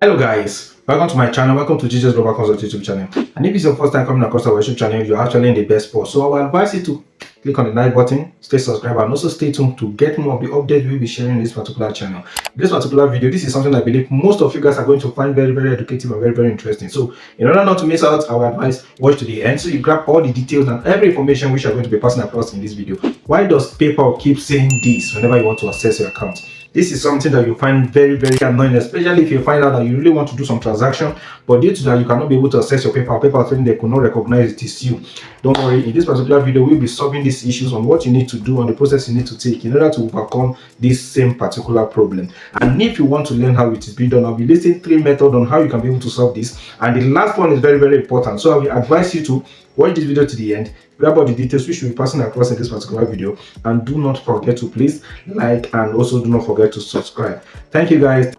Hello guys, welcome to my channel, welcome to Jesus Global Consult YouTube channel. And if it's your first time coming across our YouTube channel, you're actually in the best spot. So I will advise you to click on the like button, stay subscribed, and also stay tuned to get more of the updates we'll be sharing in this particular channel. In this particular video, this is something I believe most of you guys are going to find very educative and very interesting. So in order not to miss out, I will advise watch to the end so you grab all the details and every information which are going to be passing across in this video. Why does PayPal keep saying this whenever you want to access your account? This is something that you find very annoying, especially if you find out that you really want to do some transaction, but due to that you cannot be able to access your PayPal saying they could not recognize it is you. Don't worry, in this particular video we'll be solving these issues on what you need to do, on the process you need to take in order to overcome this same particular problem. And if you want to learn how it is being done, I'll be listing 3 methods on how you can be able to solve this, and the last one is very important. So I will advise you to watch this video to the end, grab all the details which will be passing across in this particular video, and do not forget to please like and also do not forget to subscribe. Thank you guys.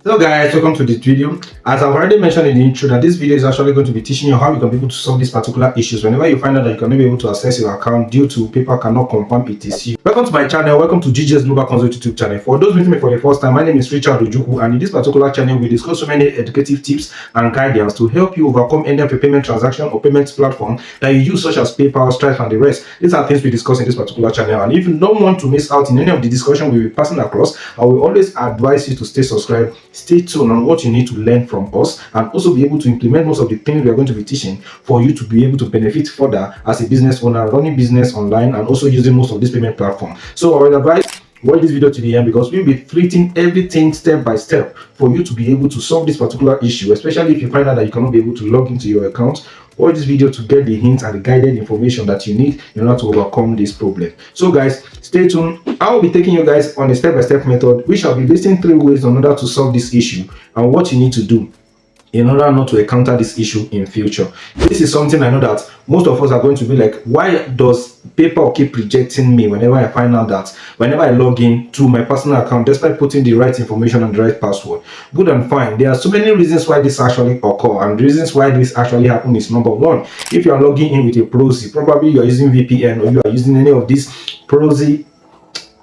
Hello guys, welcome to this video. As I've already mentioned in the intro, that this video is actually going to be teaching you how you can be able to solve these particular issues whenever you find out that you cannot be able to access your account due to PayPal cannot confirm it is you. Welcome to my channel, welcome to GGS Global Consult YouTube channel. For those meeting me for the first time, my name is Richard Ojuku, and in this particular channel we discuss so many educative tips and guidance to help you overcome any of the payment transaction or payments platform that you use, such as PayPal, Stripe, and the rest. These are things we discuss in this particular channel, and if you don't want to miss out in any of the discussion we'll be passing across, I will always advise you to stay subscribed, stay tuned on what you need to learn from us, and also be able to implement most of the things we are going to be teaching for you to be able to benefit further as a business owner running business online and also using most of this payment platform. So I would advise watch this video to the end, because we'll be treating everything step by step for you to be able to solve this particular issue, especially if you find out that you cannot be able to log into your account. Watch this video to get the hints and the guided information that you need in order to overcome this problem. So guys, stay tuned. I will be taking you guys on a step-by-step method which I'll be listing 3 ways in order to solve this issue and what you need to do in order not to encounter this issue in future. This is something I know that most of us are going to be like, why does PayPal keep rejecting me whenever I find out that whenever I log in to my personal account despite putting the right information and the right password? Good and fine. There are so many reasons why this actually occur, and reasons why this actually happen is: number one, if you are logging in with a proxy, probably you are using VPN or you are using any of these proxy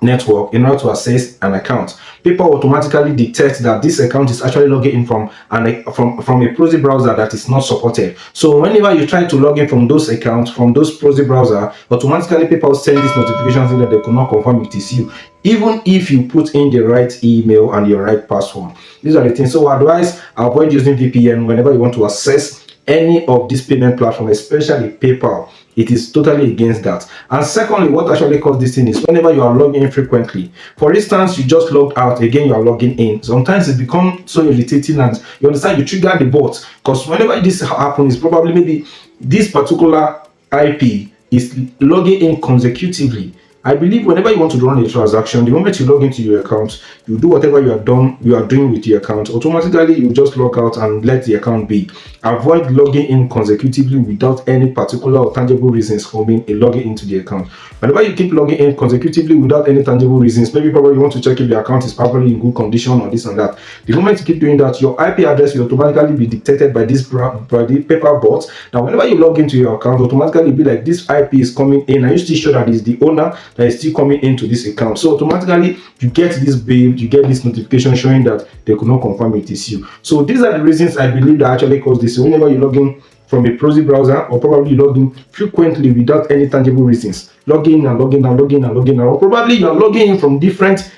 network in order to access an account. PayPal automatically detects that this account is actually logging in from a proxy browser that is not supported. So whenever you try to log in from those accounts, from those proxy browser, automatically PayPal sends these notifications in that they could not confirm it is you, even if you put in the right email and your right password. These are the things. So I advise avoid using VPN whenever you want to access any of this payment platform, especially PayPal. It is totally against that. And secondly, what actually causes this thing is whenever you are logging in frequently. For instance, you just logged out, again you are logging in. Sometimes it becomes so irritating, and you understand, you trigger the bot, because whenever this happens, probably maybe this particular IP is logging in consecutively. I believe whenever you want to run a transaction, the moment you log into your account, you do whatever you are doing with your account, automatically you just log out and let the account be. Avoid logging in consecutively without any particular or tangible reasons for being a logging into the account. Whenever you keep logging in consecutively without any tangible reasons, maybe probably you want to check if the account is properly in good condition or this and that. The moment you keep doing that, your IP address will automatically be dictated by the PayPal bot. Now whenever you log into your account, automatically be like, this IP is coming in. Are you still sure that it's the owner that is still coming into this account? So automatically you get this bill, you get this notification showing that they could not confirm it is you. So these are the reasons I believe that actually cause this. So whenever you log in from a proxy browser, or probably you log in frequently without any tangible reasons, log in and log in and log in and log in, or probably you are logging in from different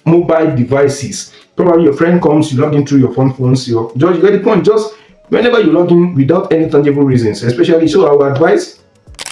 mobile devices. Probably your friend comes, you log in through your phones, you get the point. Just whenever you log in without any tangible reasons, especially, so I would advise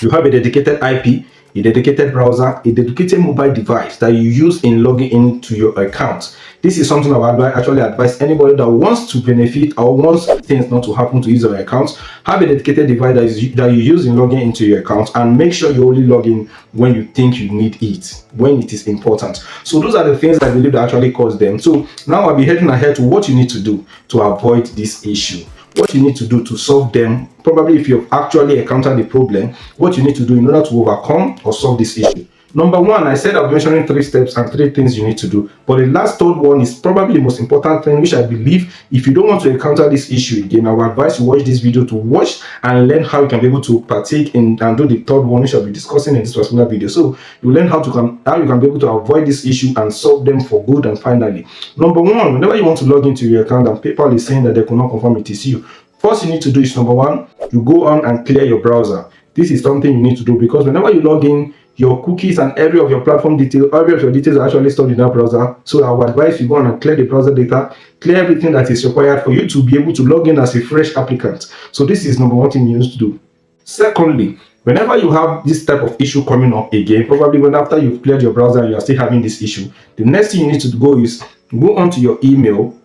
you have a dedicated IP, a dedicated browser, a dedicated mobile device that you use in logging into your account. This is something I would actually advise anybody that wants to benefit or wants things not to happen to use your account. Have a dedicated device that you use in logging into your account, and make sure you only log in when you think you need it, when it is important. So those are the things I believe that actually cause them. So now I'll be heading ahead to what you need to do to avoid this issue. What you need to do to solve them, probably if you've actually encountered the problem, what you need to do in order to overcome or solve this issue. Number one, I said I'm mentioning 3 steps and 3 things you need to do. But the last third one is probably the most important thing, which I believe if you don't want to encounter this issue again, I would advise you watch this video to watch and learn how you can be able to partake in and do the third one, which I'll be discussing in this particular video. So you learn how you can be able to avoid this issue and solve them for good. And finally, number one, whenever you want to log into your account and PayPal is saying that they could not confirm it is you, first you need to do is number one, you go on and clear your browser. This is something you need to do because whenever you log in, your cookies and every of your platform details, every of your details are actually stored in that browser. So I would advise you go on and clear the browser data, clear everything that is required for you to be able to log in as a fresh applicant. So this is number one thing you need to do. Secondly, whenever you have this type of issue coming up again, probably when after you've cleared your browser and you are still having this issue, the next thing you need to go is go onto your email,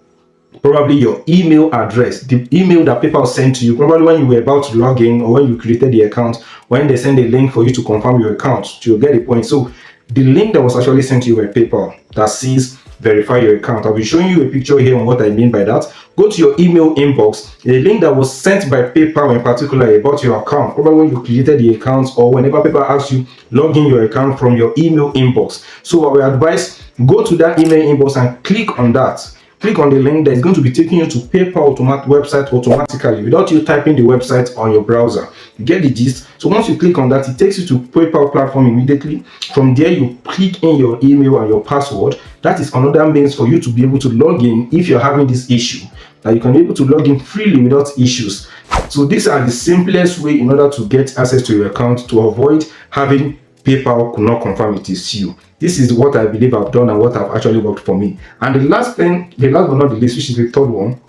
probably your email address, the email that PayPal sent to you, probably when you were about to log in or when you created the account, when they send a link for you to confirm your account, you'll get the point. So the link that was actually sent to you by PayPal that says verify your account, I'll be showing you a picture here on what I mean by that. Go to your email inbox, a link that was sent by PayPal in particular about your account, probably when you created the account or whenever PayPal asks you log in your account from your email inbox. So I will advise go to that email inbox and click on that. Click on the link that is going to be taking you to PayPal website automatically without you typing the website on your browser. You get the gist? So once you click on that, it takes you to PayPal platform immediately. From there, you click in your email and your password. That is another means for you to be able to log in if you're having this issue. That you can be able to log in freely without issues. So these are the simplest way in order to get access to your account to avoid having PayPal could not confirm it is you. This is what I believe I've done and what have actually worked for me. And the last thing, the last but not the least, which is the third one,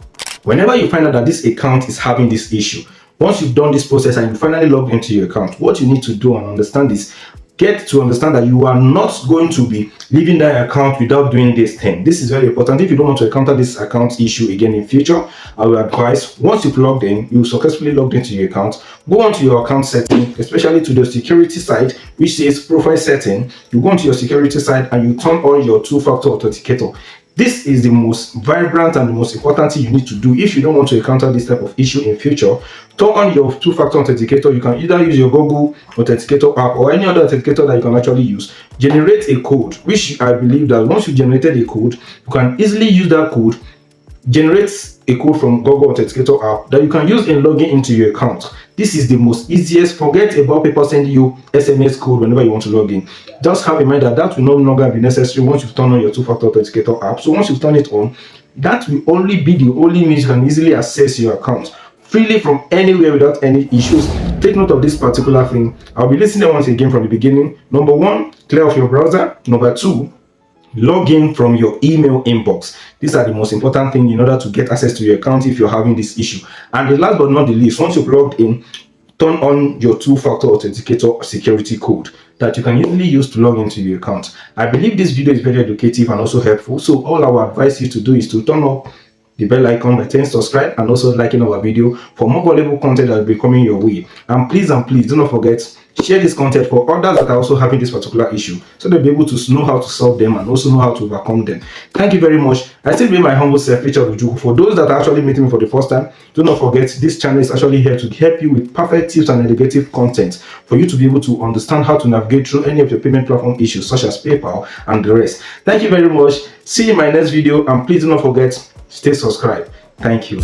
whenever you find out that this account is having this issue, once you've done this process and you finally log into your account, what you need to do and understand is get to understand that you are not going to be leaving that account without doing this thing. This is very important. If you don't want to encounter this account issue again in future, I will advise once you've logged in, you successfully logged into your account, go onto your account setting, especially to the security side, which says profile setting. You go onto your security side and you turn on your two-factor authenticator. This is the most vibrant and the most important thing you need to do if you don't want to encounter this type of issue in future. Turn on your two-factor authenticator. You can either use your Google Authenticator app or any other authenticator that you can actually use. Generate a code, which I believe that once you generated a code, you can easily use that code, generate a code from Google Authenticator app that you can use in logging into your account. This is the most easiest. Forget about people sending you SMS code whenever you want to log in. Just have in mind that that will no longer be necessary once you've turned on your two-factor authenticator app. So once you've turned it on, that will only be the only means you can easily access your account freely from anywhere without any issues. Take note of this particular thing. I'll be listening once again from the beginning. Number one, clear off your browser. Number two, log in from your email inbox. These are the most important thing in order to get access to your account if you're having this issue. And the last but not the least, once you've logged in, turn on your two-factor authenticator security code that you can usually use to log into your account. I believe this video is very educative and also helpful. So all I will advise you to do is to turn up the bell icon, by subscribe and also liking our video for more valuable content that will be coming your way. And please do not forget, share this content for others that are also having this particular issue so they'll be able to know how to solve them and also know how to overcome them. Thank you very much. I still be my humble self, Richard Ujuku. For those that are actually meeting me for the first time, do not forget this channel is actually here to help you with perfect tips and educative content for you to be able to understand how to navigate through any of your payment platform issues such as PayPal and the rest. Thank you very much. See you in my next video, and please do not forget, stay subscribed. Thank you.